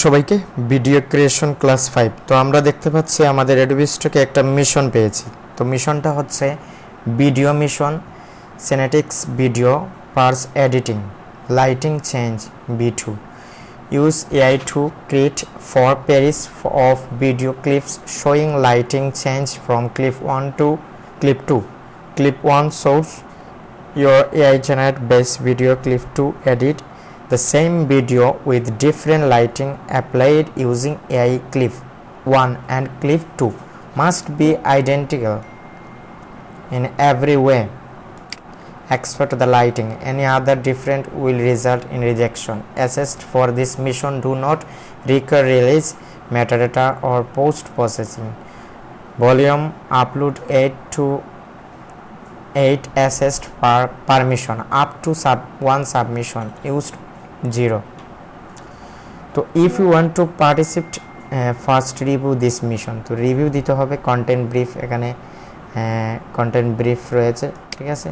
সবাইকে video creation class 5। তো আমরা দেখতে পাচ্ছি আমাদের অ্যাডোবি স্টকে একটা মিশন পেয়েছি। তো মিশনটা হচ্ছে ভিডিও মিশন, সিনেটিক্স ভিডিও, পার্স editing, lighting change V2, use AI to create 4 pairs of video clips showing lighting change from clip 1 to clip 2. Clip 1 shows your AI generate base video clip to edit the same video with different lighting applied using AI. Clip 1 and clip 2 must be identical in every way except the lighting. Any other different will result in rejection. Assessed for this mission do not require release metadata or post processing. Volume upload 8 to 8 assessed per permission up to one submission used 0. So if you want to participate first review this mission. তো review দিতে হবে, content brief, এখানে content brief রয়েছে, ঠিক আছে।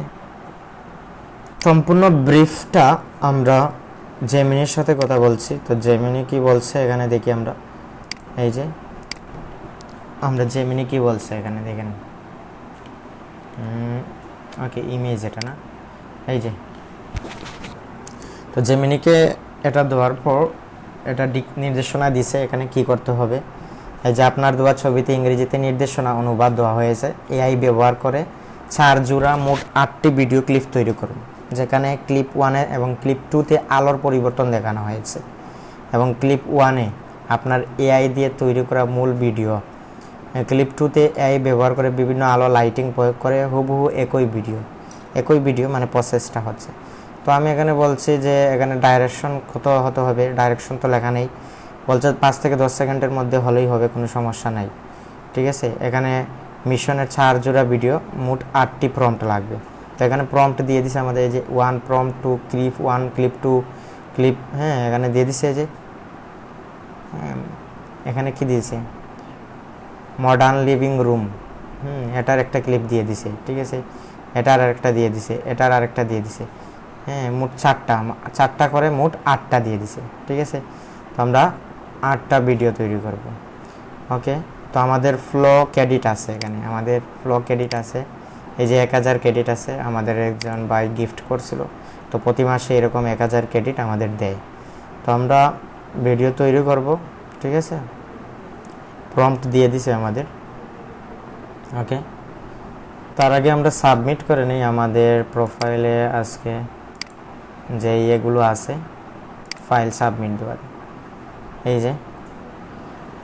সম্পূর্ণ ব্রিফটা আমরা জেমিনির সাথে কথা বলছি। তো জেমিনি কি বলছে এখানে দেখি আমরা, এই যে আমরা জেমিনি কি বলছে এখানে দেখেন। ওকে, ইমেজ এটা না, এই যে। তো জেমিনিকে এটা দেওয়ার পর এটা নির্দেশনা দিছে এখানে কি করতে হবে। এই যে আপনার দেওয়া ছবিতে ইংরেজিতে নির্দেশনা অনুবাদ দেওয়া হয়েছে। এআই ব্যবহার করে 4 জোড়া মোট 8টি ভিডিও ক্লিপ তৈরি করুন, যেখানে ক্লিপ 1 এবং ক্লিপ 2তে আলোর পরিবর্তন দেখানো হয়েছে এবং ক্লিপ 1-এ আপনার এআই দিয়ে তৈরি করা মূল ভিডিও, ক্লিপ 2তে এআই ব্যবহার করে বিভিন্ন আলো লাইটিং প্রয়োগ করে হুবহু একই ভিডিও মানে প্রসেসটা হচ্ছে। তো আমি এখানে বলছি যে এখানে ডাইরেকশন কত হতে হবে, ডাইরেকশন তো লেখা নেই, বলছে 5 থেকে 10 সেকেন্ডের মধ্যে হলেই হবে, কোনো সমস্যা নাই, ঠিক আছে। এখানে মিশনের 4 জোড়া ভিডিও, মোট 8টি প্রম্পট লাগবে। তো এখানে প্রম্পট দিয়ে দিছে আমাদের, এই যে 1 প্রম্পট 2 ক্লিপ 1 ক্লিপ 2 ক্লিপ, হ্যাঁ এখানে দিয়ে দিছে। যে এখানে কি দিয়েছে, মডার্ন লিভিং রুম, এটার একটা ক্লিপ দিয়ে দিছে, ঠিক আছে। এটার আরেকটা দিয়ে দিছে, এটার আরেকটা দিয়ে দিছে, হ্যাঁ মোট 4টা করে মোট 8টা দিয়ে দিছে, ঠিক আছে। তো আমরা 8টা ভিডিও তৈরি করব, ওকে। তো আমাদের ফ্লো ক্রেডিট আছে, এখানে আমাদের ফ্লো ক্রেডিট আছে, এই যে 1000 ক্রেডিট আছে, আমাদের একজন ভাই গিফট করছিল। তো প্রতি মাসে এরকম 1000 ক্রেডিট আমাদের দেয়। তো আমরা ভিডিও তৈরি করব, ঠিক আছে। প্রম্পট দিয়ে দিছে আমাদের, ওকে। তার আগে আমরা সাবমিট করে নিই আমাদের প্রোফাইলে আজকে যে এগুলো আছে, ফাইল সাবমিট দেওয়ার। এই যে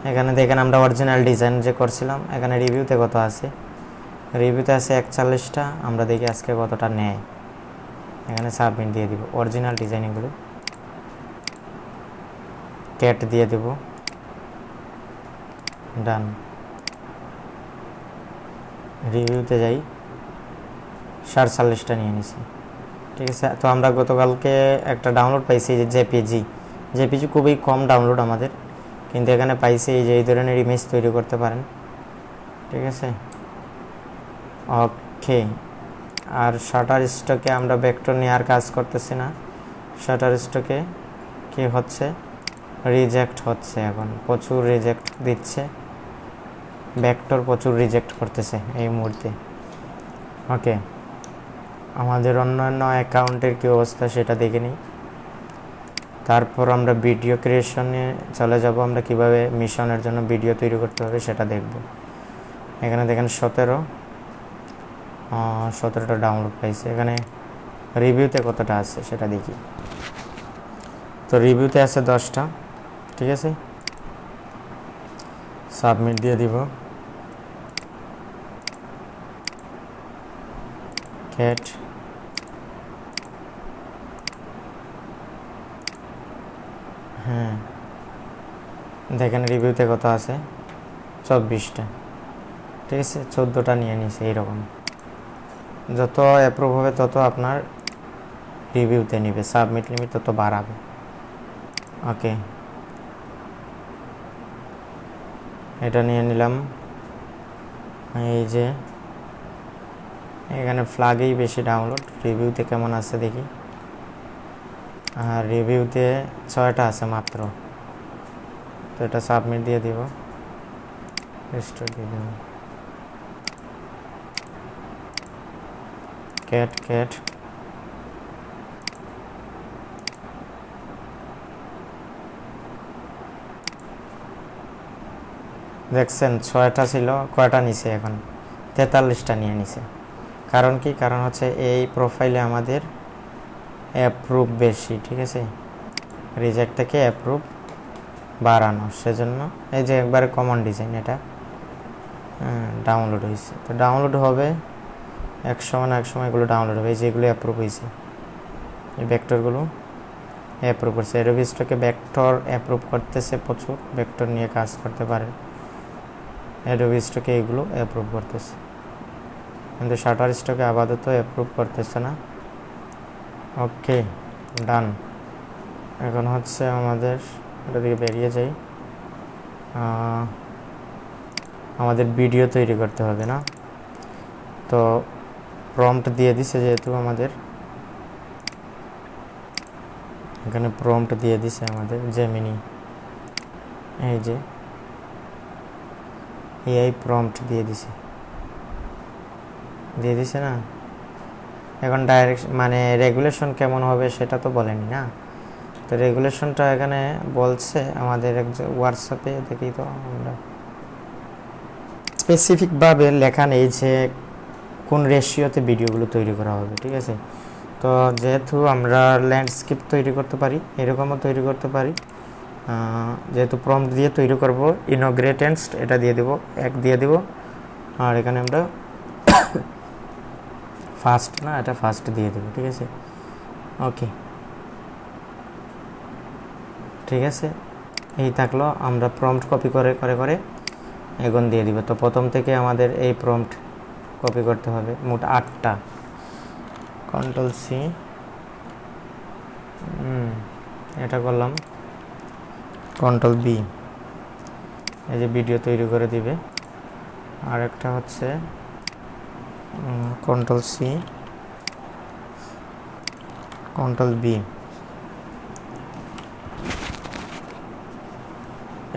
এখানে দেখেন আমরা অরিজিনাল ডিজাইন যে করছিলাম, এখানে রিভিউতে কত আছে, রিভিউতে আছে 41টা। আমরা দেখি আজকে কতটা নেয়, এখানে সাবমিট দিয়ে দিব। অরিজিনাল ডিজাইন এগুলো ক্যাট দিয়ে দেব, ডান। রিভিউতে যাই, 47টা নিয়ে নিছি, ঠিক আছে। তো আমরা গতকালকে একটা ডাউনলোড পাইছি, যে জেপিজি খুবই কম ডাউনলোড আমাদের, কিন্তু এখানে পাইছি এই যে এই ধরনের ইমেজ তৈরি করতে পারেন, ঠিক আছে, ওকে। আর শাটার স্টকে আমরা ভেক্টর নেওয়ার কাজ করতেছি না, শাটার স্টকে কি হচ্ছে, রিজেক্ট হচ্ছে, এখন প্রচুর রিজেক্ট দিচ্ছে, ভেক্টর প্রচুর রিজেক্ট করতেছে এই মুহূর্তে, ওকে। আমাদের অন্যান্য অ্যাকাউন্টের কী অবস্থা সেটা দেখে নিই, তারপর আমরা ভিডিও ক্রিয়েশনে চলে যাব। আমরা কিভাবে মিশনের জন্য ভিডিও তৈরি করতে হবে সেটা দেখব। এখানে দেখেন 17টা ডাউনলোড পাইছে। এখানে রিভিউতে কতটা আছে সেটা দেখি। তো রিভিউতে আছে 10টা, ঠিক আছে। সাবমিট দিয়ে দিব। ক্যাট হ্যাঁ দেখেন রিভিউতে কত আছে, 24টা, ঠিক আছে। 14টা নিয়ে নিছে। এইরকম যত অ্যাপ্রুভ হবে তত আপনার রিভিউতে নিবে, সাবমিট লিমিট তত বাড়াবে, ওকে। এটা নিয়ে নিলাম। এই যে এখানে ফ্ল্যাগেই বেশি ডাউনলোড, রিভিউতে কেমন আছে দেখি। আর রিভিউতে 6টা আছে মাত্র, তো এটা সাবমিট দিয়ে দিব, রেস্টোর দিয়ে দেব, ক্যাট দেখছেন 6টা ছিল, কয়টা নিছে এখন 43টা নিয়ে নিছে। কারণ কি? কারণ হচ্ছে এই প্রোফাইলে আমাদের অ্যাপ্রুভ বেশি, ঠিক আছে, রিজেক্ট থেকে অ্যাপ্রুভ বাড়ানো, সেজন্য এই যে একবারে কমন ডিজাইন এটা ডাউনলোড হয়েছে। তো ডাউনলোড হবে এক সময় এগুলো ডাউনলোড হবে, এই যে এগুলো অ্যাপ্রুভ হয়েছে, এই ভেক্টরগুলো অ্যাপ্রুভ করছে। অ্যাডোবি স্টকে ভেক্টর অ্যাপ্রুভ করতেছে, প্রচুর ভেক্টর নিয়ে কাজ করতে পারে অ্যাডোবি স্টকে, এইগুলো অ্যাপ্রুভ করতেছে, কিন্তু শাটার স্টকে আপাতত অ্যাপ্রুভ করতেছে না। ওকে, ডান। এখন হচ্ছে আমাদের এটা দিকে বেরিয়ে যাই, আমাদের ভিডিও তৈরি করতে হবে না? তো প্রম্পট দিয়ে দিছে, যেহেতু আমাদের এখানে প্রম্পট দিয়ে দিছে আমাদের জেমিনি, এই যে এআই প্রম্পট দিয়ে দিছে না। এখন ডাইরেক্ট মানে রেগুলেশন কেমন হবে সেটা তো বলেনি না, তো রেগুলেশনটা এখানে বলছে আমাদের এক হোয়াটসঅ্যাপে, দেখি তো আমরা স্পেসিফিকভাবে লেখা নেই যে কোন রেশিওতে ভিডিওগুলো তৈরি করা হবে, ঠিক আছে। তো যেহেতু আমরা ল্যান্ডস্কেপ তৈরি করতে পারি, এরকমও তৈরি করতে পারি, যেহেতু প্রম্পট দিয়ে তৈরি করব, ইনোগ্রেটেন্স এটা দিয়ে দেব, 1 দিয়ে দেব, আর এখানে আমরা ফার্স্ট না, এটা ফার্স্ট দিয়ে দেব, ঠিক আছে। ওকে, ঠিক আছে, এই থাকলো। আমরা প্রম্পট কপি করে এখন দিয়ে দিব। তো প্রথম থেকে আমাদের এই প্রম্পট কপি করতে হবে, মোট 8টা। Ctrl+C, এটা করলাম, Ctrl+V, এই যে ভিডিও তৈরি করে দিবে। আর একটা হচ্ছে Ctrl+C, Ctrl+V,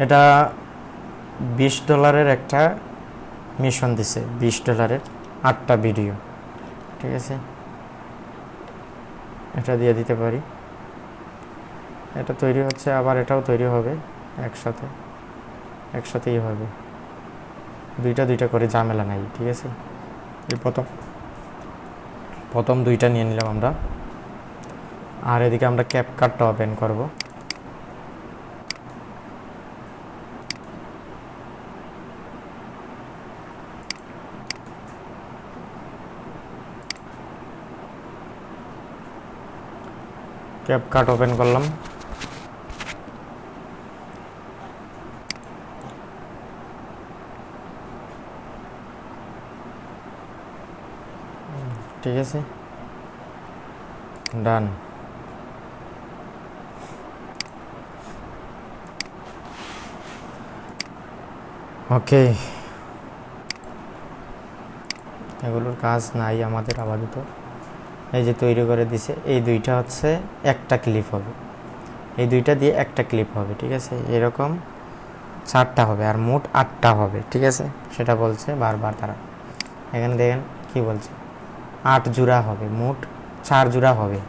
এটা $20 একটা মিশন দিছে, $20 8টা ভিডিও, ঠিক আছে। এটা দিয়ে দিতে পারি, এটা তৈরি হচ্ছে, আবার এটাও তৈরি হবে একসাথেই হবে, দুইটা করে ঝামেলা নাই, ঠিক আছে। এই প্রথম 2টা নিয়ে নিলাম আমরা। আর এদিকে আমরা ক্যাপকাটটা ওপেন করব, ক্যাপকাট ওপেন করলাম। ঠিক আছে, ডান। ওকে, এগুলোর কাজ নাই আমাদের আপাতত। এই যে তৈরি করে দিছে, এই 2টা হচ্ছে একটা ক্লিপ হবে, এই 2টা দিয়ে একটা ক্লিপ হবে, ঠিক আছে। এরকম 4টা হবে, আর মোট 8টা হবে, ঠিক আছে। সেটা বলছে বারবার তারা, এখানে দেখেন কি বলছে, 8 জোড়া হবে, মোট 4 জোড়া হবে,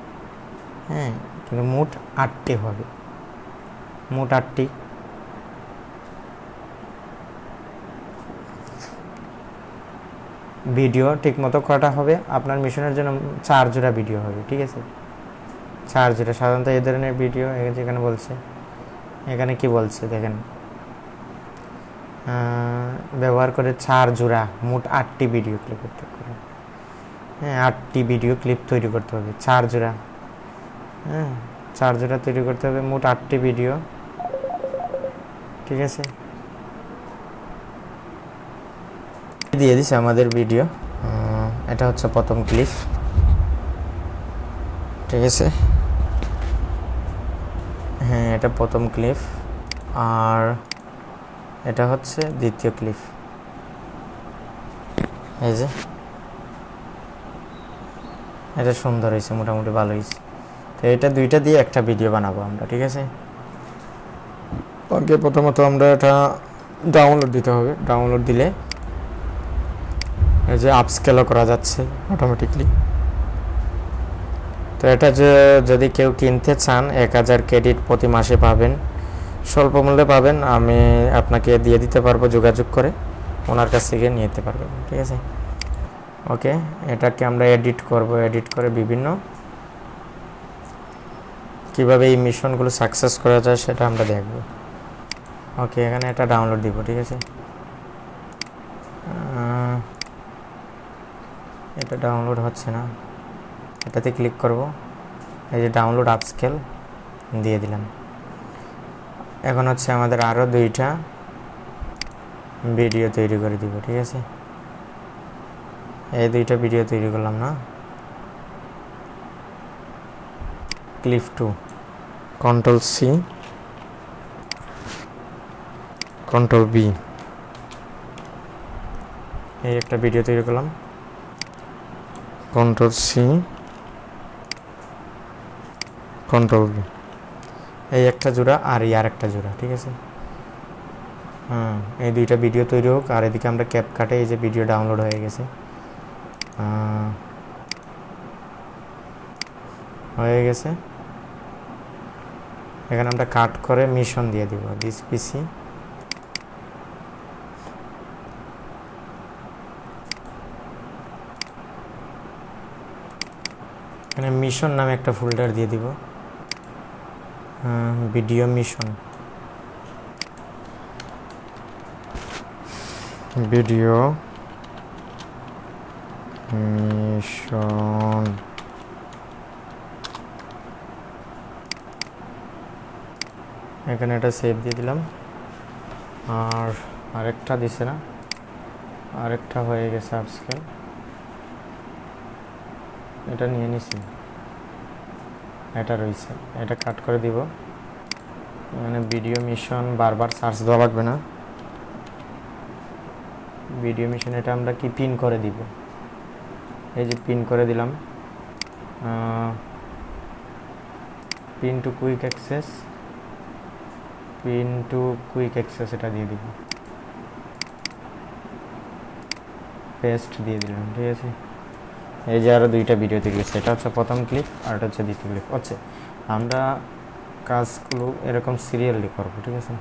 হ্যাঁ, কিন্তু মোট 8টি হবে, মোট 8টি। ভিডিও ঠিক মতো কটা হবে আপনার মিশনের জন্য? 4 জোড়া ভিডিও হবে, ঠিক আছে, 4 জোড়া। সাধারণত এই ধরনের ভিডিও যেখানে বলছে, এখানে কি বলছে দেখেন, ব্যবহার করে 4 জোড়া, মোট 8টি ভিডিও ক্লিপ করতে হবে, হ্যাঁ, 8টি ভিডিও ক্লিপ তৈরি করতে হবে, 4 জোড়া, হ্যাঁ, 4 জোড়া তৈরি করতে হবে, মোট 8টি ভিডিও, ঠিক আছে। দিয়ে দিছে আমাদের ভিডিও, এটা হচ্ছে প্রথম ক্লিপ, ঠিক আছে, হ্যাঁ, এটা প্রথম ক্লিপ, আর এটা হচ্ছে দ্বিতীয় ক্লিপ, এই যে এটা সুন্দর হয়েছে, মোটামুটি ভালো হয়েছে। তো এটা 2টা দিয়ে একটা ভিডিও বানাবো আমরা, ঠিক আছে। ওকে, প্রথমত আমরা এটা ডাউনলোড দিতে হবে। ডাউনলোড দিলে এই যে আপস্কেলও করা যাচ্ছে অটোমেটিকলি। তো এটা যদি কেউ কিনতে চান 1000 ক্রেডিট প্রতি মাসে পাবেন, স্বল্প মূল্যে পাবেন। আমি আপনাকে দিয়ে দিতে পারবো, যোগাযোগ করে ওনার কাছ থেকে নিয়ে যেতে পারবেন, ঠিক আছে। ওকে, এটাকে আমরা এডিট করব, এডিট করে বিভিন্ন কিভাবে এই মিশনগুলো সাকসেস করা যায় সেটা আমরা দেখব। ওকে, এখানে এটা ডাউনলোড দিব, ঠিক আছে। এটা ডাউনলোড হচ্ছে না, এটাতে ক্লিক করব, এই যে ডাউনলোড আপস্কেল দিয়ে দিলাম। এখন হচ্ছে আমাদের আরও 2টা ভিডিও তৈরি করে দিব, ঠিক আছে। এই 2টা ভিডিও তৈরি করলাম না, ক্লিপ 2, Ctrl+C, Ctrl+V, এই একটা ভিডিও তৈরি করলাম, Ctrl+C, Ctrl+V, এই একটা জোড়া আর এই আর একটা জোড়া, ঠিক আছে। এই 2টা ভিডিও তৈরি হোক, আর এদিকে আমরা ক্যাপকাটে এই যে ভিডিও ডাউনলোড হয়ে গেছে, এখানে আমরা কাট করে মিশন দিয়ে দিব, দিস পিসি, এখানে মিশন নামে একটা ফোল্ডার দিয়ে দিব, ভিডিও মিশন, ভিডিও মিশন, এখানে এটা সেভ দিয়ে দিলাম। আর আরেকটা দিছে না, আরেকটা হয়ে গেছে আপস্কেল, এটা নিয়ে নিছি, এটা রয়েছে, এটা কাট করে দিব। মানে ভিডিও মিশন বারবার সার্চ দেওয়া লাগবে না, ভিডিও মিশন এটা আমরা কি পিন করে দিব, এই যে পিন করে দিলাম, pin to quick access, pin to quick access এটা দিয়ে দিব, পেস্ট দিয়ে দিলাম, ঠিক আছে। এই যে আরও 2টা ভিডিও তৈরি হচ্ছে, এটা হচ্ছে প্রথম ক্লিপ আর এটা হচ্ছে দ্বিতীয় ক্লিপ। হচ্ছে আমরা কাজগুলো এরকম সিরিয়ালি করবো, ঠিক আছে।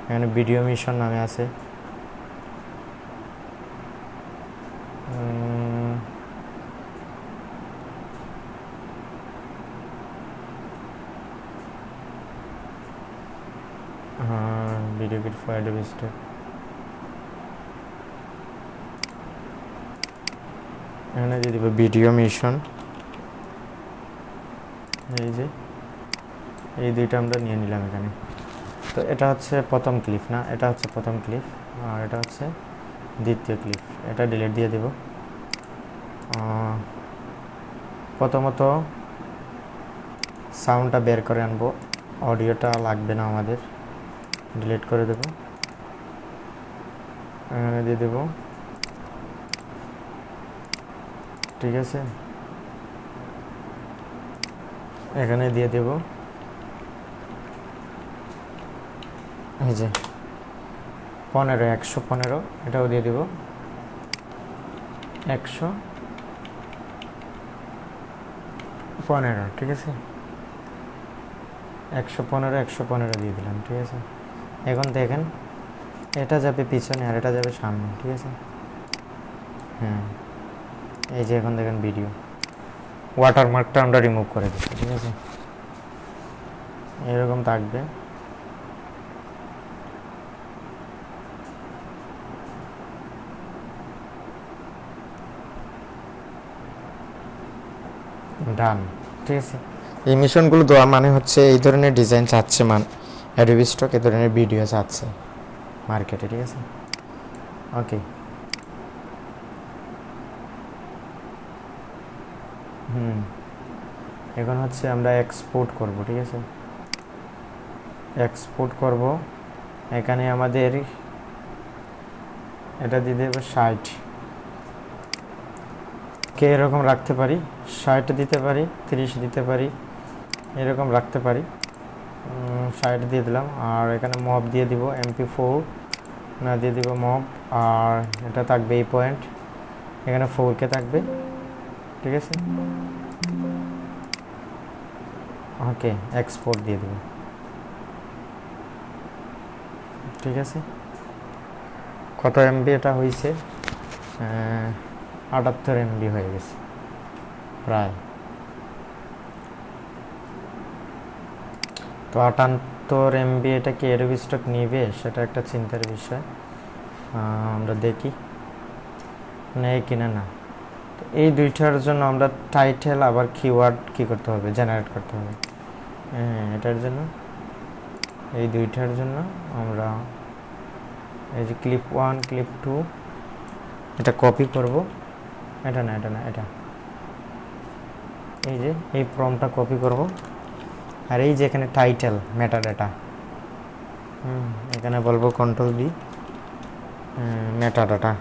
এখানে ভিডিও মিশন নামে আছে, video kit for Adobe store, এখানে দিয়ে দিব ভিডিও মিশন, এই যে এই 2টা আমরা নিয়ে নিলাম এখানে। তো এটা হচ্ছে প্রথম ক্লিপ না, এটা হচ্ছে প্রথম ক্লিপ আর এটা হচ্ছে দ্বিতীয় ক্লিপ, এটা ডিলিট দিয়ে দেব। প্রথমত সাউন্ডটা বের করে আনবো, অডিওটা লাগবে না আমাদের, ডিলিট করে দেব, এখানে দিয়ে দেব, ঠিক আছে। এখানে দিয়ে দেব এই যে 15, 115, এটাও দিয়ে দেব 115, ঠিক আছে। 115, 115 দিয়ে দিলাম, ঠিক আছে। এখন দেখেন এটা যাবে পিছনে আর এটা যাবে সামনে, ঠিক আছে। হ্যাঁ, এই যে এখন দেখেন ভিডিও ওয়াটারমার্কটা আমরা রিমুভ করে দিচ্ছি, ঠিক আছে। এরকম থাকবে, ডান, ঠিক আছে। এই মিশনগুলো দেওয়া মানে হচ্ছে এই ধরনের ডিজাইন চাচ্ছে, অ্যাডোবি স্টক এই ধরনের ভিডিও চাচ্ছে মার্কেটে, ঠিক আছে। ওকে, এখন হচ্ছে আমরা এক্সপোর্ট করব, ঠিক আছে। এক্সপোর্ট করব, এখানে আমাদের এটা দিয়ে দেবো 60, কে এরকম রাখতে পারি, 60 দিতে পারি, 30 দিতে পারি, এরকম রাখতে পারি। সাইড দিয়ে দিলাম, আর এখানে মব দিয়ে দিব MP4 না দিয়ে দিব মব, আর এটা থাকবে এই পয়েন্ট, এখানে 4K থাকবে, ঠিক আছে। ওকে, এক্সপোর্ট দিয়ে দেব, ঠিক আছে। কত MB এটা হয়েছে? 78 MB হয়ে গেছে প্রায়। তো 78 MB এটা কি এডোবি স্টক নিবে, সেটা একটা চিন্তার বিষয়। আমরা দেখি নেই কিনা না। তো এই দুইটার জন্য আমরা টাইটেল আবার কিওয়ার্ড কি করতে হবে, জেনারেট করতে হবে। এটার জন্য, এই দুইটার জন্য আমরা এই যে ক্লিপ 1 ক্লিপ 2 এটা কপি করব, এটা না এটা, এই যে এই প্রম্পটটা কপি করব, আর এই যে এখানে টাইটেল মেটাডাটা, এখানে বলবো Ctrl+V মেটাডাটা,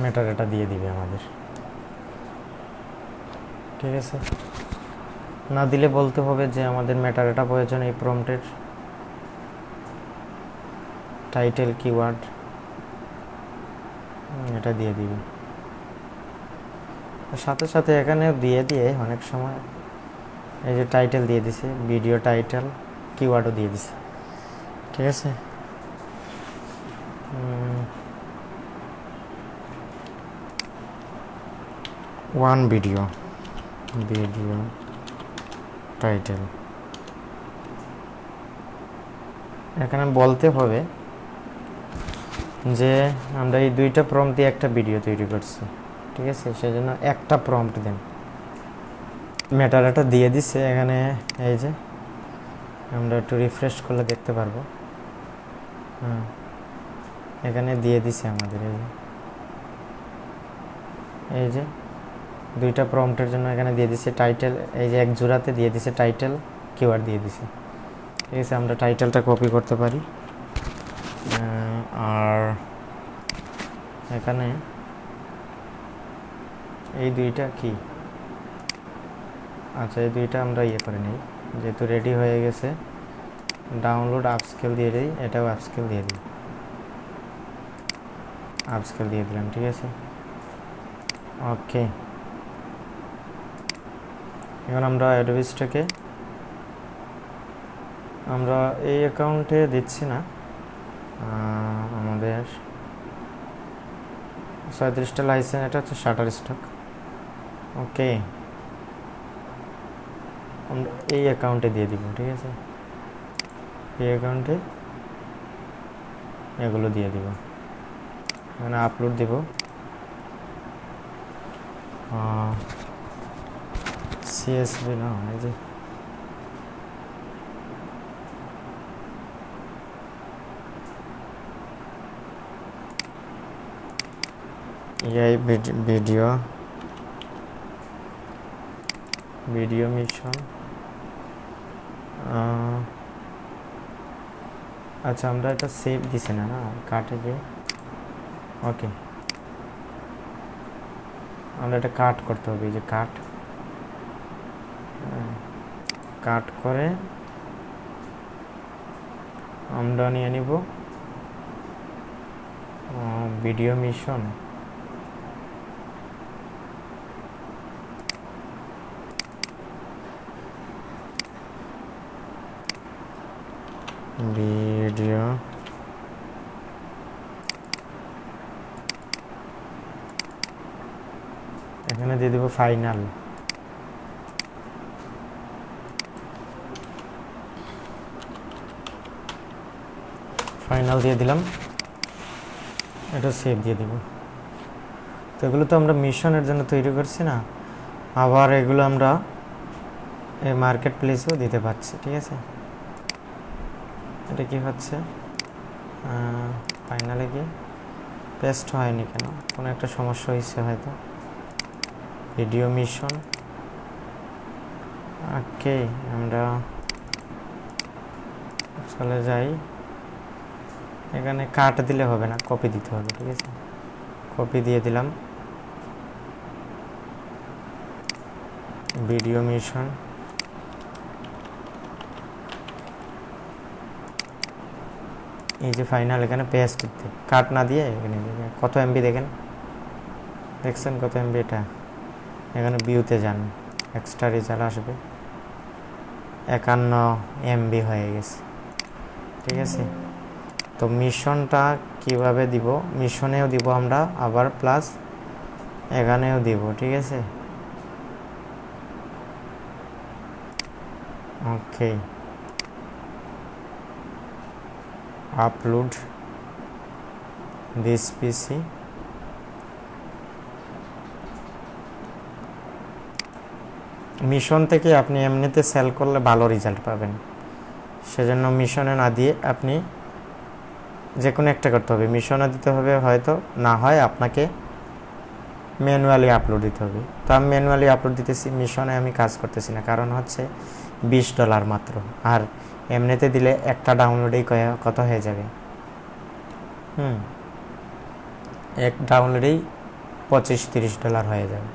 মেটাডাটা দিয়ে দিবে আমাদের, ঠিক আছে। না দিলে বলতে হবে যে আমাদের মেটাডাটা প্রয়োজন এই প্রম্পটের, টাইটেল কিওয়ার্ড এটা দিয়ে দিবে। সাথে সাথে এখানে দিয়ে অনেক সময় এই যে টাইটেল দিয়ে দিছে, ভিডিও টাইটেল কিওয়ার্ডও দিয়ে দিছে, ঠিক আছে। ওয়ান ভিডিও টাইটেল, এখানে বলতে হবে যে আমরা এই দুইটা প্রম্পট দিয়ে একটা ভিডিও তৈরি করছি, ঠিক আছে। সেজন্য একটা প্রম্পট দেন, মেটাডাটা দিয়ে দিছে এখানে, এই যে আমরা একটু রিফ্রেশ করলে দেখতে পারবো, এখানে দিয়ে দিছে আমাদের, এই যে দুইটা প্রম্পটের জন্য এখানে দিয়ে দিছে টাইটেল, এই যে এক জোড়াতে দিয়ে দিছে টাইটেল কিওয়ার্ড দিয়ে দিছে, ঠিক আছে। আমরা টাইটেলটা কপি করতে পারি, আর এখানে এই দুইটা কি, আচ্ছা এই দুইটা আমরা করে নিই, যেহেতু রেডি হয়ে গেছে। ডাউনলোড আপস্কেল দিয়ে দিই, এটাও আপস্কেল দিয়ে দিই, আপস্কেল দিয়ে দিলাম, ঠিক আছে। ওকে, এখন আমরা অ্যাডোবি স্টকে আমরা এই অ্যাকাউন্টে দিচ্ছি না, আমাদের 37টা লাইসেন্স, এটা হচ্ছে শাটার স্টক। ওকে, আমরা এই অ্যাকাউন্টে দিয়ে দিব, ঠিক আছে। এই অ্যাকাউন্টে এগুলো দিয়ে দিব, মানে আপলোড দিব, CSV না, এই যে এই ভিডিও মিশন। আচ্ছা আমরা এটা সেভ দিছি না, কাটে গিয়ে, ওকে আমরা এটা কাট করতে হবে, এই যে কাট করে আমরা নিয়ে নিব ভিডিও মিশন, ভিডিও এখানে দিয়ে দেব ফাইনাল, দিয়ে দিলাম, এটা সেভ দিয়ে দিব। তো এগুলো তো আমরা মিশনের জন্য তৈরি করছি না, আবার এগুলো আমরা এই মার্কেট প্লেসেও দিতে পারছি, ঠিক আছে। এটা কি হচ্ছে, ফাইনালে গিয়ে পেস্ট হয়নি কেন, কোনো একটা সমস্যা হয়েছে হয়তো। ভিডিও মিশন, ওকে আমরা চলে যাই, এখানে কাট দিলে হবে না, কপি দিতে হবে, ঠিক আছে। কপি দিয়ে দিলাম, ভিডিও মিশন, এই যে ফাইনাল এখানে পেস্ট করতে, কাট না দিয়ে এখানে কত এমবি দেখছেন কত এমবি, এটা এখানে ভিউতে যান, এক্সট্রা রেজাল্ট আসবে 51 এমবি হয়ে গেছে। ঠিক আছে, তো মিশনটা কিভাবে দিব, মিশনেও দিব আমরা, আবার প্লাস এখানেও দিব। ঠিক আছে, ওকে, আপলোড দিস পিসি, মিশন থেকে আপনি এমনিতে সেল করলে ভালো রেজাল্ট পাবেন, সেজন্য মিশনে না দিয়ে আপনি যে কোনো একটা করতে হবে, মিশনে দিতে হবে, হয়তো না হয় আপনাকে ম্যানুয়ালি আপলোড দিতে হবে। তো আমি ম্যানুয়ালি আপলোড দিতেছি, মিশনে আমি কাজ করতেছি না, কারণ হচ্ছে $20 মাত্র, আর এমনিতে দিলে একটা ডাউনলোডেই কত হয়ে যাবে, এক ডাউনলোডেই $25-30 হয়ে যাবে,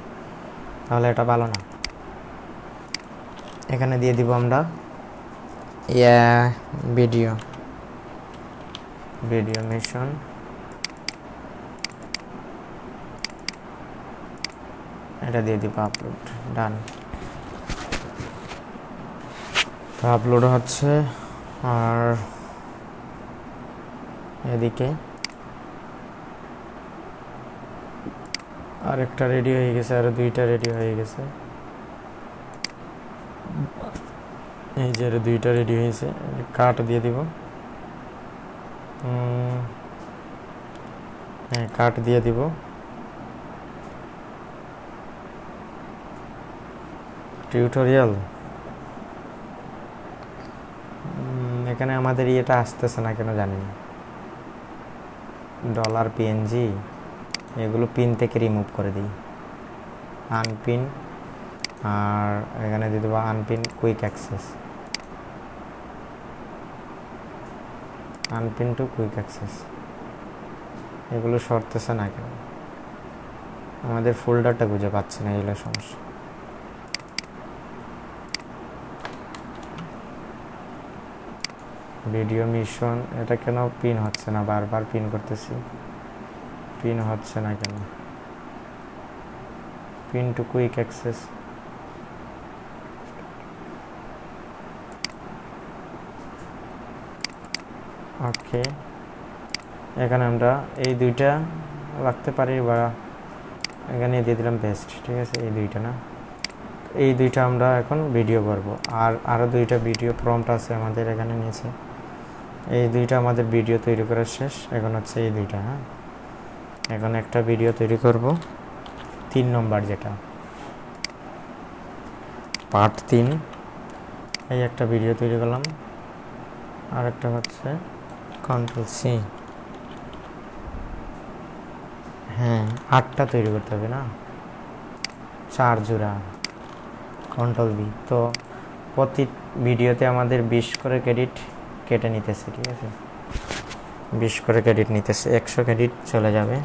তাহলে এটা ভালো না। এখানে দিয়ে দিব আমরা ভিডিও মিশন, এটা দিয়ে দিব আপলোড, ডান। তো আপলোড হচ্ছে, আর এদিকে আরেকটা রেডি হয়ে গেছে, আর দুইটা রেডি হয়ে গেছে, এই যে দুইটা রেডি হয়েছে, কাট দিয়ে দিব, হ্যাঁ কাট দিয়ে দিব, টিউটোরিয়াল, এখানে আমাদের ইয়েটা আসতেছে না কেন জানি না, $PNG এগুলো পিন থেকে রিমুভ করে দিই, আনপিন, আর এখানে দিয়ে দেবো unpin quick access, unpin to quick access, এগুলো সরতেছে না কেন, আমাদের ফোল্ডারটা খুঁজে পাচ্ছি না, এগুলো সমস্যা। ভিডিও মিশন, এটা কেন পিন হচ্ছে না, বারবার পিন করতেছি, পিন হচ্ছে না কেন, পিন টু কুইক অ্যাক্সেস, ওকে, এখানে আমরা এই দুইটা রাখতে পারি, বা এখানে দিয়ে দিলাম বেস্ট। ঠিক আছে, এই দুইটা না, এই দুইটা আমরা এখন ভিডিও করব, আর আরও দুইটা ভিডিও প্রম্পট আছে আমাদের এখানে নিচে, এই দুইটা আমাদের ভিডিও তৈরি করা শেষ, এখন হচ্ছে এই দুইটা। হ্যাঁ, এখন একটা ভিডিও তৈরি করব 3 নম্বর, যেটা পার্ট 3, এই একটা ভিডিও তৈরি করলাম, আর একটা হচ্ছে Ctrl+C, হ্যাঁ 8টা তৈরি করতে হবে না, 4 জোড়া, Ctrl+V। তো প্রতি ভিডিওতে আমাদের 20 করে ক্রেডিট কেটে নিতেছে। ঠিক আছে, 20 করে ক্রেডিট নিতেছে, 100 ক্রেডিট চলে যাবে,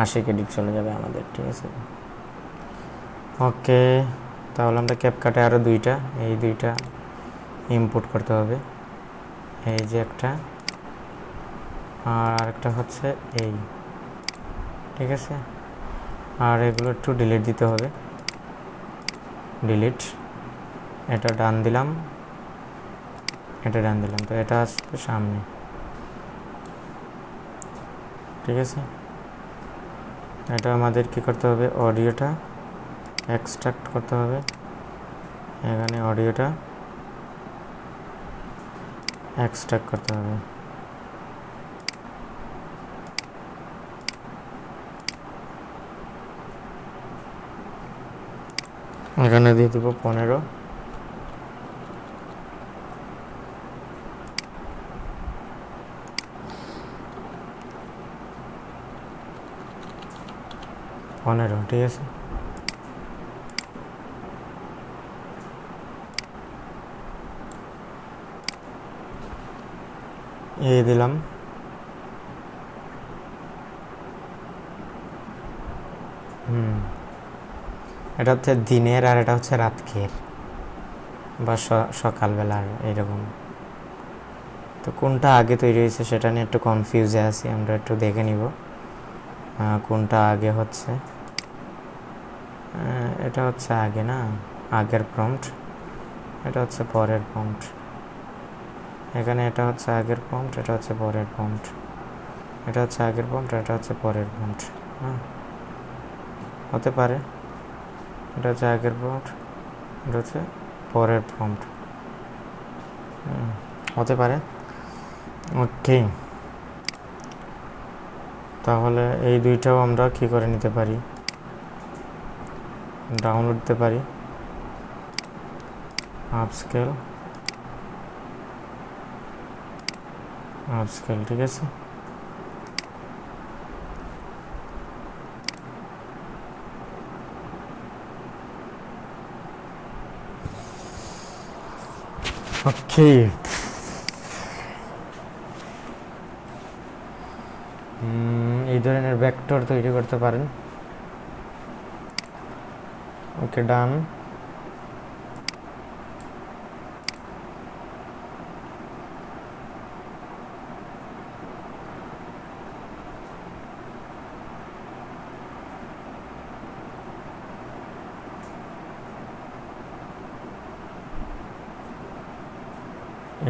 80 ক্রেডিট চলে যাবে আমাদের। ঠিক আছে, ওকে, তাহলে আমরা ক্যাপকাটে আরও দুইটা, এই দুইটা ইনপুট করতে হবে, এই যে একটা, আর একটা হচ্ছে এই। ঠিক আছে, আর এগুলো একটু ডিলিট দিতে হবে, ডিলিট, এটা ডান দিলাম, এটা ডান দিলাম, তো এটা আসবে সামনে। ঠিক আছে, এটা আমাদের কি করতে হবে, অডিওটা এক্সট্রাক্ট করতে হবে, এখানে অডিওটা এক্সট্রাক্ট করতে হবে, এখানে দিয়ে দেবো 15, ঠিক আছে, এই দিলাম, এটা হচ্ছে দিনের আর এটা হচ্ছে রাতকের বা সকালবেলার এইরকম। তো কোনটা আগে তৈরি হয়েছে সেটা নিয়ে একটু কনফিউজে আছি, আমরা একটু দেখে নিব কোনটা আগে হচ্ছে। এটা হচ্ছে আগে না, আগের প্রম্পট, এটা হচ্ছে পরের প্রম্পট। এখানে এটা হচ্ছে আগের প্রম্পট, এটা হচ্ছে পরের প্রম্পট, এটা হচ্ছে আগের প্রম্পট, এটা হচ্ছে পরের প্রম্পট। হ্যাঁ, হতে পারে এটা হচ্ছে আগের প্রম্পট, এটা হচ্ছে পরের প্রম্পট, হতে পারে। ওকে, তাহলে এই দুইটাও আমরা কি করে নিতে পারি, ডাউনলোড দিতে পারি আপস্কেল, ঠিক আছে। ওকে, এই ধরনের ভেক্টর তৈরি করতে পারেন। ওকে, ডান।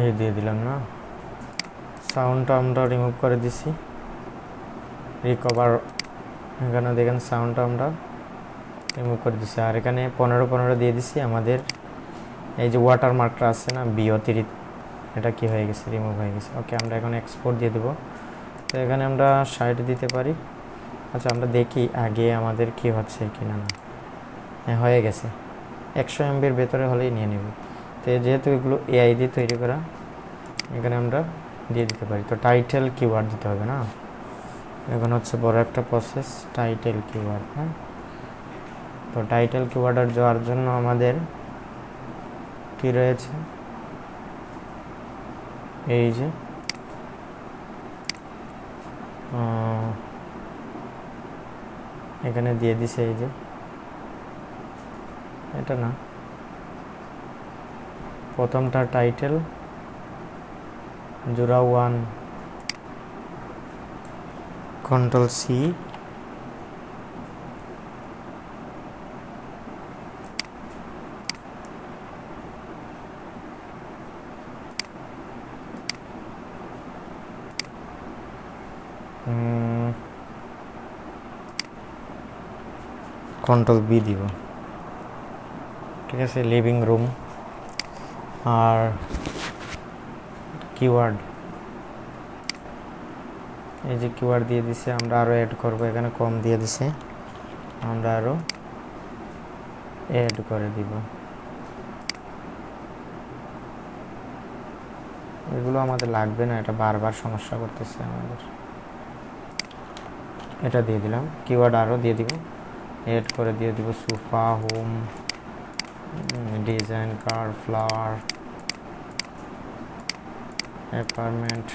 এই দিয়ে দিলাম না, সাউন্ডটা আমরা রিমুভ করে দিছি, রিকভার, এখানে দেখেন সাউন্ডটা আমরা রিমুভ করে দিছি। আর এখানে 15 দিয়ে দিছি। আমাদের এই যে ওয়াটারমার্কটা আছে না বিও3, এটা কি হয়ে গেছে, রিমুভ হয়ে গেছে। ওকে, আমরা এখন এক্সপোর্ট দিয়ে দেবো। তো এখানে আমরা 60 দিতে পারি। আচ্ছা, আমরা দেখি আগে আমাদের কি হচ্ছে কিনা না। হ্যাঁ, হয়ে গেছে, 100 MBর ভেতরে হলেই নিয়ে নেব। তো যেহেতু এগুলো এআই দিয়ে তৈরি করা, এখানে আমরা দিয়ে দিতে পারি। তো টাইটেল কিওয়ার্ড দিতে হবে না, এখন হচ্ছে বড় একটা প্রসেস, টাইটেল কিওয়ার্ড। হ্যাঁ, তো টাইটেল কিওয়ার্ডের যাওয়ার জন্য আমাদের কি রয়েছে, এই যে এখানে দিয়ে দিছে, এই যে এটা না, প্রথমটা টাইটেল জোড়া 1, Ctrl+C, Ctrl+B দিব। ঠিক আছে, লিভিং রুম। আর কিওয়ার্ড, এই যে কিওয়ার্ড দিয়ে দিছে, আমরা আরও অ্যাড করব। এখানে কম দিয়ে দিছে, আমরা আরও অ্যাড করে দিব। এগুলো আমাদের লাগবে না, এটা বারবার সমস্যা করতেছে আমাদের। এটা দিয়ে দিলাম, কিওয়ার্ড আরও দিয়ে দিব, অ্যাড করে দিয়ে দিব সোফা, হোম, ডিজাইন, কার, ফ্লাওয়ার, অ্যাপার্টমেন্ট।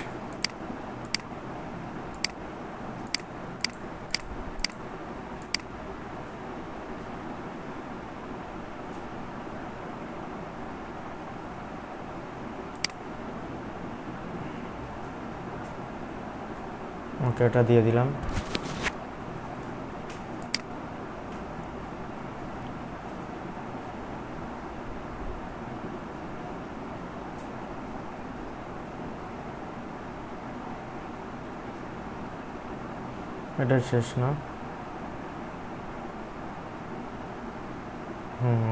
ওকে, এটা দিয়ে দিলাম। এটা শেষ না,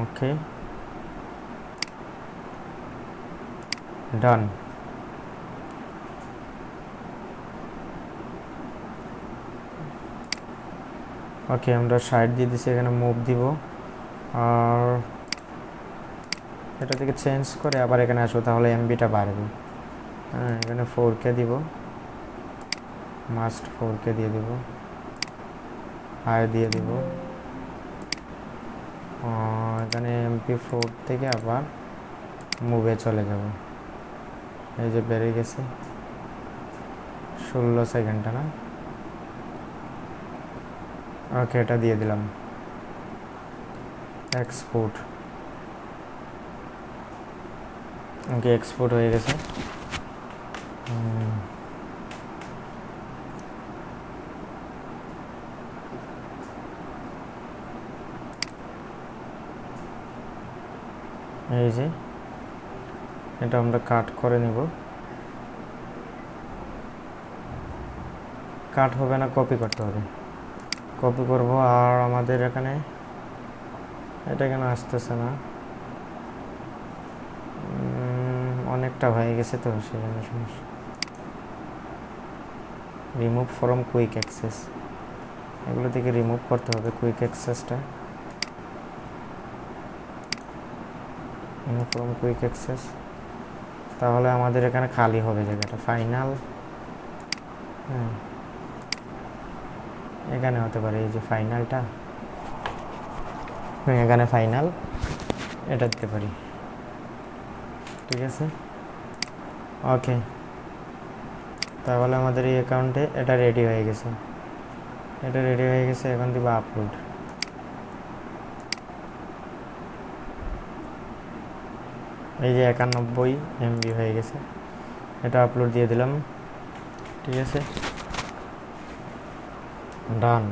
ওকে, ডান। ওকে, আমরা 60 দিয়ে দিচ্ছি, এখানে মুভ দিব। আর এটা থেকে চেঞ্জ করে আবার এখানে আসবো, তাহলে এমবিটা বাড়বে। হ্যাঁ, এখানে 4K দিব, মাস্ট 4K দিয়ে দিব, হাই দিয়ে দিব। এখানে MP4 থেকে আবার মুভে চলে যাব। এই যে বেড়ে গেছে 16 সেকেন্ডটা না। ওকে, এটা দিয়ে দিলাম। এক্সপোর্ট, ওকে এক্সপোর্ট হয়ে গেছে। এই যে এটা আমরা কাট করে নিব, কাট হবে না, কপি করতে হবে, কপি করব। আর আমাদের এখানে এটা কেন আসতেছে না, অনেকটা হয়ে গেছে তো সেই জন্য সমস্যা। রিমুভ ফ্রম কুইক অ্যাক্সেস, এগুলো থেকে রিমুভ করতে হবে কুইক অ্যাক্সেসটা, রিমুভ ফ্রম কুইক অ্যাক্সেস, তাহলে আমাদের এখানে খালি হবে জায়গাটা। ফাইনাল, হ্যাঁ এখানে হতে পারে, এই যে ফাইনালটা, এখানে ফাইনাল এটা দিতে পারি, ঠিক আছে। ওকে, তাহলে আমাদের এই অ্যাকাউন্টে এটা রেডি হয়ে গেছে, এটা রেডি হয়ে গেছে। এখন দিব আপলোড, এই যে 91 MB হয়ে গেছে, এটা আপলোড দিয়ে দিলাম, ঠিক আছে, ডান।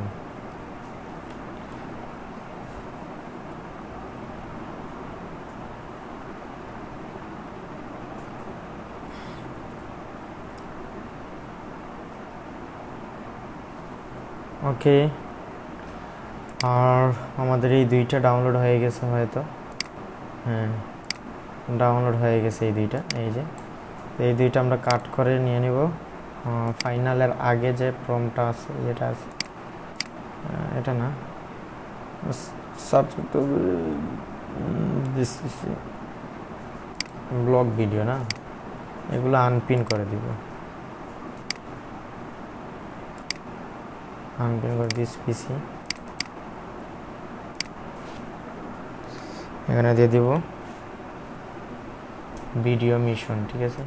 ওকে, আর আমাদের এই দুইটা ডাউনলোড হয়ে গেছে হয়তো, হ্যাঁ ডাউনলোড হয়ে গেছে এই দুইটা। এই যে এই দুইটা আমরা কাট করে নিয়ে নিব। ফাইনালের আগে যে প্রমটা আছে, এটা আছে, এটা না, সার্চ করতে হবে, ব্লগ ভিডিও না, এগুলো আনপিন করে দিব, আনপিন করে দিস পিসি, এখানে দিয়ে দিব ভিডিও মিশন, ঠিক আছে।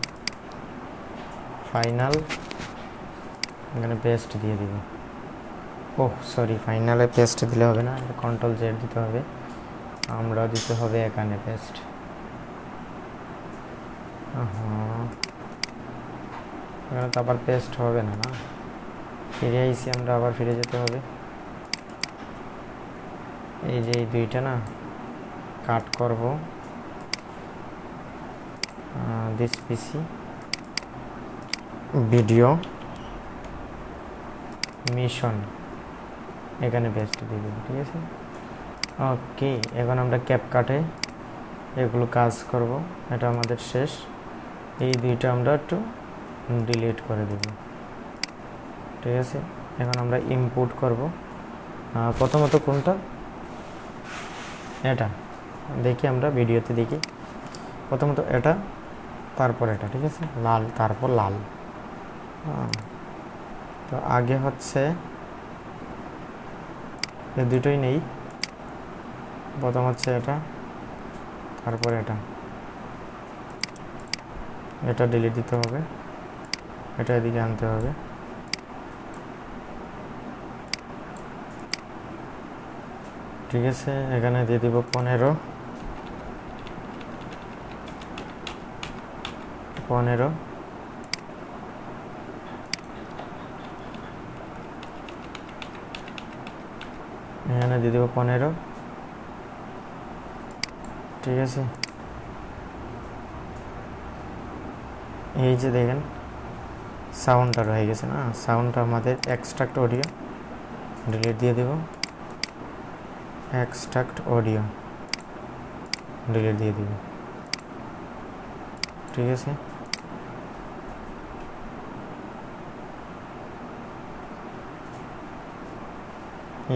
ফাইনাল, এখানে পেস্ট দিয়ে দিব। ওহ সরি, ফাইনালে পেস্ট দিলে হবে না, কন্ট্রোল জেড দিতে হবে, আমরা দিতে হবে এখানে পেস্ট। এখানে তো আবার পেস্ট হবে না, না ফিরে আইসি, আমরা আবার ফিরে যেতে হবে। এই যে এই দুইটা না কাট করব, দিস পিসি ভিডিও মিশন, এখানে পেস্ট দিয়ে দেব, ঠিক আছে। ওকে, এখন আমরা ক্যাপকাটে এগুলো কাজ করব, এটা আমাদের শেষ। এই দুইটা আমরা একটু ডিলিট করে দেব, ঠিক আছে। এখন আমরা ইনপুট করব, প্রথমত কোনটা, এটা দেখি, আমরা ভিডিওতে দেখি, প্রথমত এটা, তারপর এটা, ঠিক আছে, লাল তারপর লাল। তো আগে হচ্ছে এই দুটোই নেই, প্রথম হচ্ছে এটা, তারপর এটা, এটা ডিলিট দিতে হবে, এটা এদিকে আনতে হবে, ঠিক আছে। এখানে দিয়ে দিব 15, এখানে দিয়ে দেবো 15, ঠিক আছে। এই যে দেখেন সাউন্ডটা রয়ে গেছে না, সাউন্ডটা আমাদের এক্সট্রাক্ট অডিও, ডিলিট দিয়ে দেব, এক্সট্রাক্ট অডিও ডিলিট দিয়ে দেব, ঠিক আছে।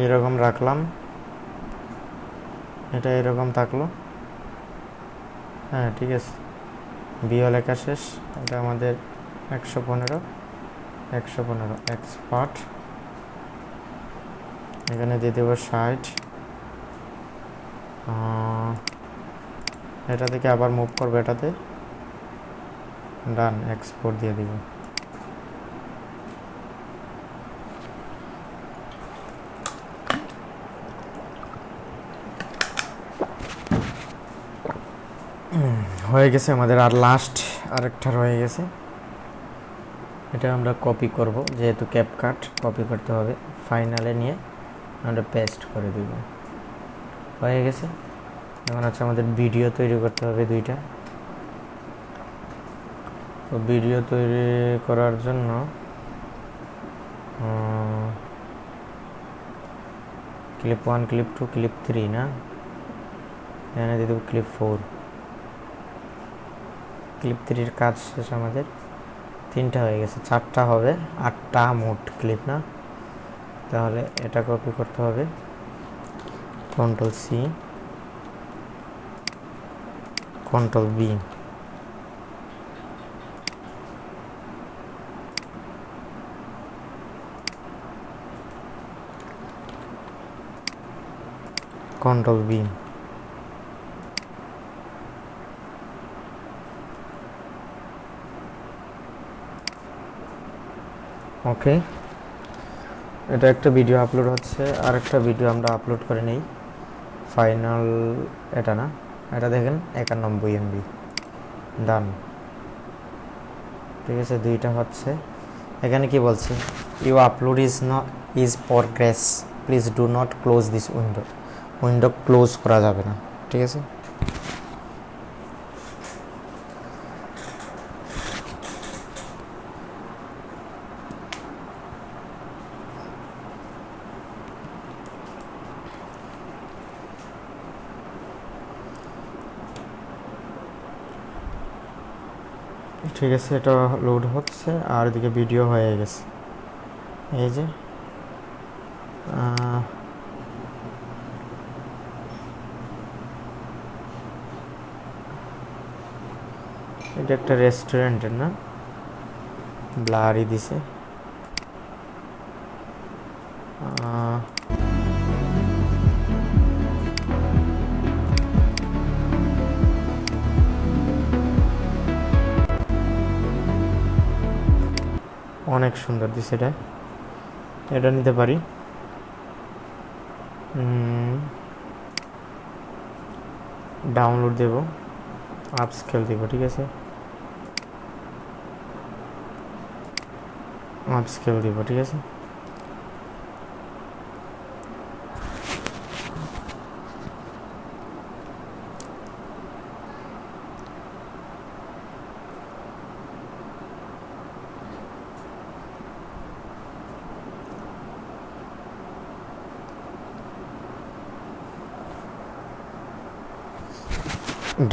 এইরকম রাখলাম, এটা এরকম থাকলো, হ্যাঁ ঠিক আছে। বিও লেখা শেষ, এটা আমাদের 115 এক্সপার্ট, এখানে দিয়ে দেবো 60, এটা থেকে আবার মুভ করবো এটাতে, ডান, এক্সপোর্ট দিয়ে দিব। হয়ে গেছে আমাদের, আর লাস্ট আরেকটা রয়ে গেছে, এটা আমরা কপি করব, যেহেতু ক্যাপকাট কপি করতে হবে, ফাইনালে নিয়ে আমরা পেস্ট করে দিব। হয়ে গেছে। এখন হচ্ছে আমাদের ভিডিও তৈরি করতে হবে দুইটা। তো ভিডিও তৈরি করার জন্য ক্লিপ 1, ক্লিপ 2, ক্লিপ 3 না, এখানে দিয়ে দেবো ক্লিপ 4। ক্লিপ 3-র কাজ শেষ আমাদের, 3টা হয়ে গেছে, 4টা হবে, 8টা মোট ক্লিপ না। তাহলে এটা কপি করতে হবে, control C, control B, control B. Okay, এটা একটা ভিডিও আপলোড হচ্ছে, আর একটা ভিডিও আমরা আপলোড করে নেই। ফাইনাল এটা না, এটা দেখেন 91 MB, ডান। ঠিক আছে, দুইটা হচ্ছে। এখানে কি বলছে, you upload is progress, please do not close this window. Window close করা যাবে না, ঠিক আছে। ঠিক আছে, এটা লোড হচ্ছে, আর এদিকে ভিডিও হয়ে গেছে। এই যে এটা একটা রেস্টুরেন্টের না, ব্লারি দিছে। অনেক সুন্দর দিছে, এটা নিতে পারি। ডাউনলোড দেব, আপস্কেল দেব, ঠিক আছে, আপস্কেল দেব, ঠিক আছে।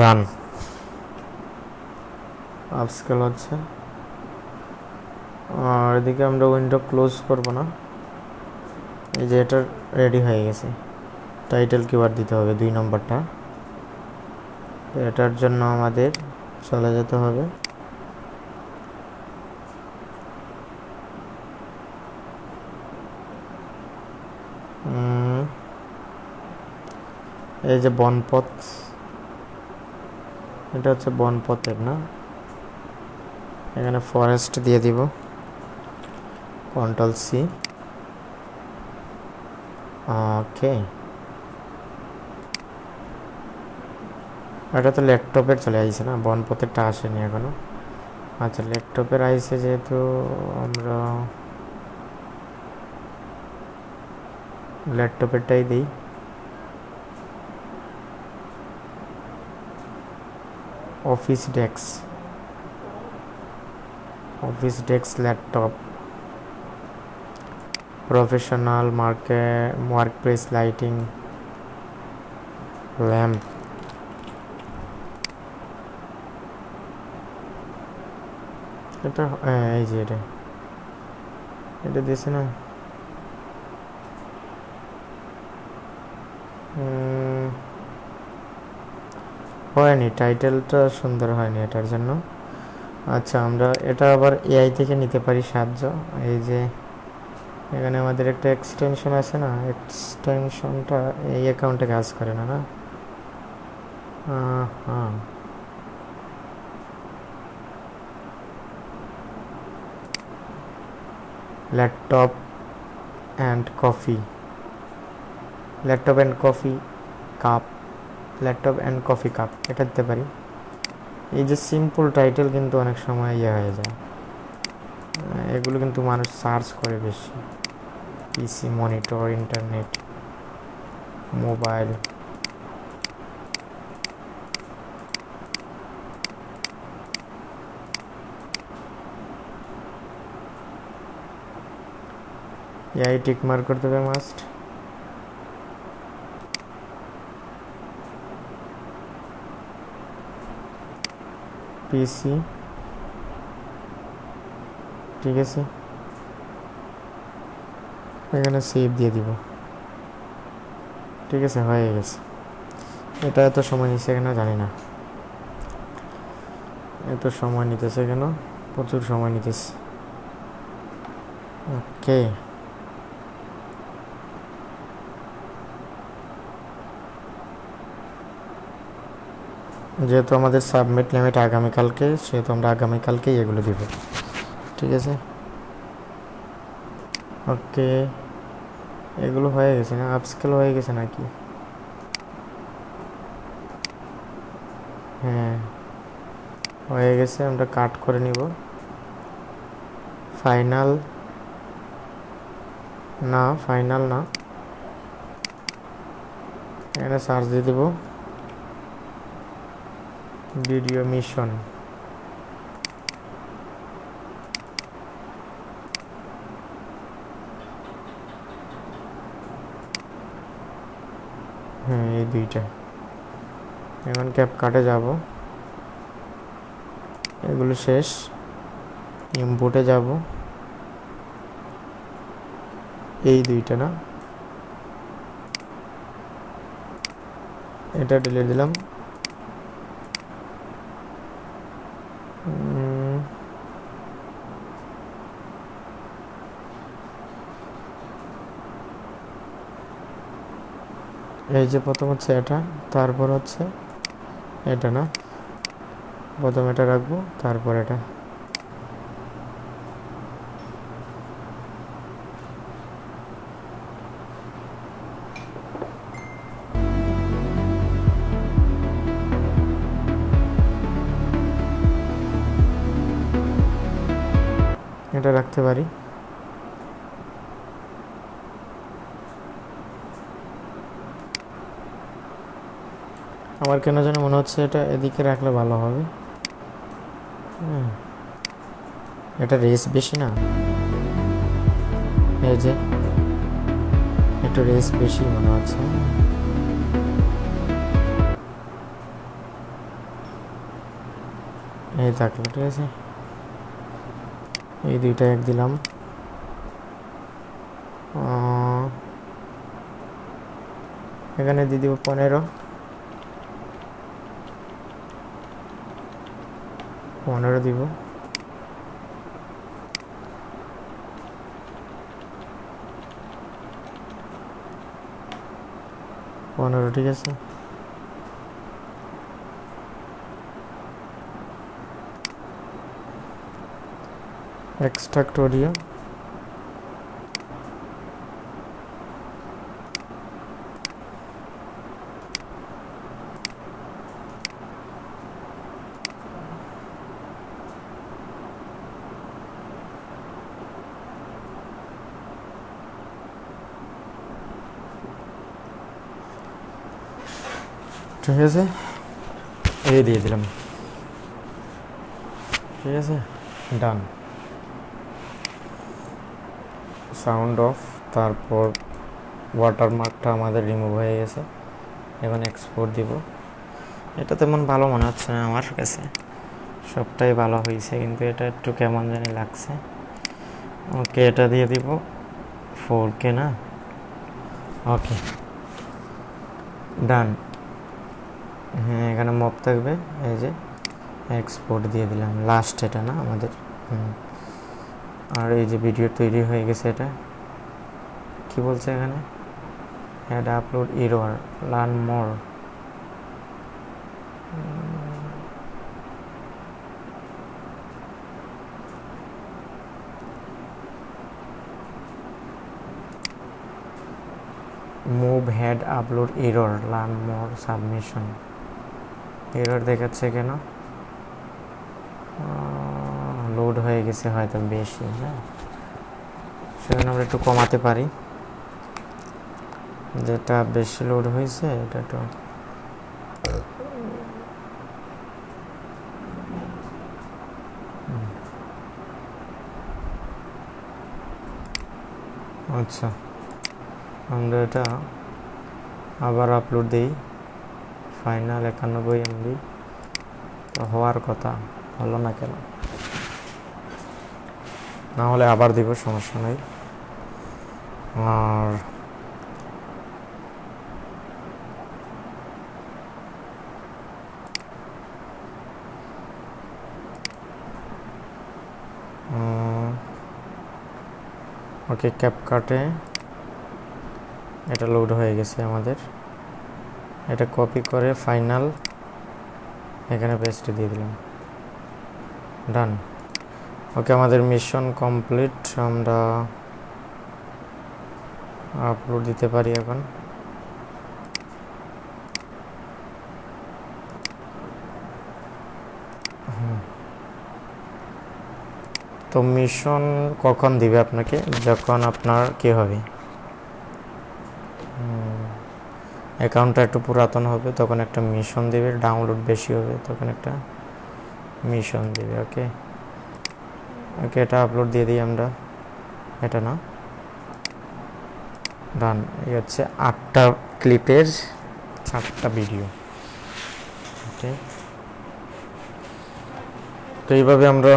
ডান, আপস্কেল হচ্ছে। আর এদিকে আমরা উইন্ডো ক্লোজ করব না, এই যে এটা রেডি হয়ে গেছে। টাইটেল কিওয়ার্ড দিতে হবে 2 নম্বরটা। এটার জন্য আমাদের চলে যেতে হবে এই যে বনপথ, এটা হচ্ছে বনপথের না, এখানে ফরেস্ট দিয়ে দিব, কন্ট্রোল সি। ওকে, এটা তো ল্যাপটপের চলে আসছে না, বনপথেরটা আসেনি এখনো। আচ্ছা, ল্যাপটপের আইসে, যেহেতু আমরা ল্যাপটপেরটাই দিই। Office desk laptop, professional workplace lighting lamp. এটা এই যে এটা দিয়েছে না, হয়নি, টাইটেলটা সুন্দর হয়নি এটার জন্য। আচ্ছা, আমরা এটা আবার এআই থেকে নিতে পারি সাহায্য। এই যে এখানে আমাদের একটা এক্সটেনশন আছে না, এক্সটেনশনটা এই অ্যাকাউন্টে কাজ করে না, না? হ্যাঁ, laptop and coffee cup, laptop and coffee cup, এটা দিতে পারি। এই যে সিম্পল টাইটেল কিন্তু অনেক সময় হয়ে যায়, এগুলো কিন্তু মানুষ সার্চ করে বেশি। PC, monitor, internet, mobile, AI tick mark করতে হবে মাস্ট। পিসি, ঠিক আছে, এখানে সেভ দিয়ে দিব। ঠিক আছে, হয়ে গেছে। এটা এত সময় নিচ্ছে কেন জানি না, এত সময় নিতেছে কেন, প্রচুর সময় নিতেছে। ওকে, যেহেতু আমাদের সাবমিট লিমিট আগামীকালকে, সেহেতু আমরা আগামীকালকেই এগুলো দিব। ঠিক আছে, ওকে, এগুলো হয়ে গেছে না? আপস্কেল হয়ে গেছে নাকি? হ্যাঁ, হয়ে গেছে। আমরা কাট করে নিব। ফাইনাল না, ফাইনাল না, এখানে সার্চ দিয়ে দেব ভিডিও মিশন। হ্যাঁ, এই দুইটা। এখন ক্যাপকাটে যাব, এগুলো শেষ। ইনপুটে যাব, এই দুইটা না, এটা ডিলিট দিলাম। এই যে প্রথম হচ্ছে এটা, তারপর হচ্ছে এটা না, প্রথম এটা রাখবো, তারপর এটা। এটা রাখতে পারি। আমার কেন যেন মনে হচ্ছে এটা এদিকে রাখলে ভালো হবে। এটা রেস বেশি না, এই যে একটু রেস বেশি মনে হচ্ছে। এই থাকলো, ঠিক আছে, এই দুইটা এক দিলাম। এখানে দিয়ে দিব 15 দিব। ঠিক আছে, এক্সট্রাক্ট অডিও। ঠিক আছে, এই দিয়ে দিলাম। ঠিক আছে, ডান। সাউন্ড অফ, তারপর ওয়াটারমার্কটা আমাদের রিমুভ হয়ে গেছে। এখন এক্সপোর্ট দিব। এটা তেমন ভালো মনে হচ্ছে না আমার কাছে, সবটাই ভালো হয়েছে, কিন্তু এটা একটু কেমন জানি লাগছে। ওকে, এটা দিয়ে দিব 4K না, ওকে, ডান। হ্যাঁ, এখানে মপ থাকবে, এই যে এক্সপোর্ট দিয়ে দিলাম। লাস্ট এটা না আমাদের। আর এই যে ভিডিও তৈরি হয়ে গেছে। এটা কি বলছে এখানে? Add upload error, learn more. Move head upload error, learn more submission. Error দেখাচ্ছে কেন? লোড হয়ে গেছে হয়তো বেশি, হ্যাঁ, সেজন্য আমরা একটু কমাতে পারি। যেটা বেশি লোড হয়েছে এটা একটু আচ্ছা, আমরা এটা আবার আপলোড দিই। ফাইনাল 91 MB তো হওয়ার কথা, হলো না কেন? না হলে আবার দিব, সমস্যা নেই। আর ওকে, ক্যাপকাটে এটা লোড হয়ে গেছে আমাদের। এটা কপি করে ফাইনাল এখানে পেস্ট দিয়ে দিলাম, ডান। ওকে, আমাদের মিশন কমপ্লিট। আমরা আপলোড দিতে পারি এখন। তো মিশন কখন দিবে আপনাকে? যখন আপনার কি হবে, অ্যাকাউন্টটা একটু পুরাতন হবে তখন একটা মিশন দিবে, ডাউনলোড বেশি হবে তখন একটা মিশন দিবে। ওকে ওকে, এটা আপলোড দিয়ে দিই আমরা। এটা না, ডান। এই হচ্ছে 8টা ক্লিপের 4টা ভিডিও। ওকে, তো এইভাবে আমরা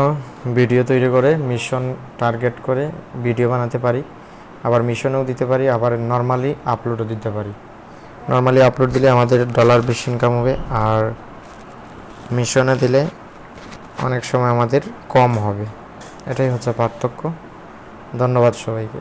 ভিডিও তৈরি করে মিশন টার্গেট করে ভিডিও বানাতে পারি, আবার মিশনেও দিতে পারি, আবার নর্মালি আপলোডও দিতে পারি। নর্মালি আপলোড দিলে আমাদের ডলার বেশি ইনকাম হবে, আর মিশনে দিলে অনেক সময় আমাদের কম হবে। এটাই হচ্ছে পার্থক্য। ধন্যবাদ সবাইকে।